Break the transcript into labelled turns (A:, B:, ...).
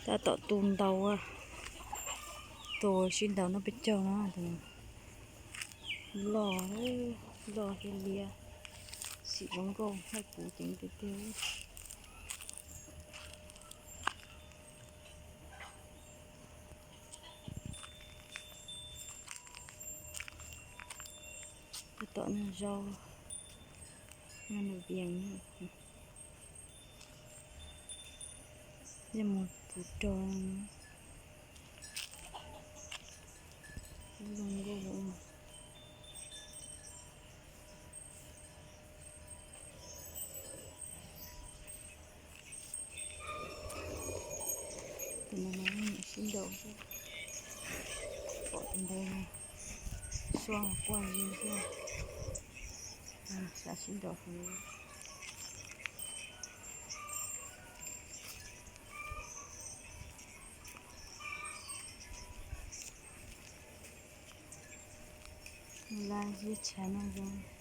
A: ta tọt tùn đầu à tổ xin đầu nó biết châu nó thì lò lò cái lia xị bóng gông hay cú tính tiêu tiêu ta tọt nó rau nó biển như một củ tròn lông gông thì nó nói xin đầu chứ bỏ trên đây này xoang quay lên chưa sẽ xin đầu rồi là giết chén này rồi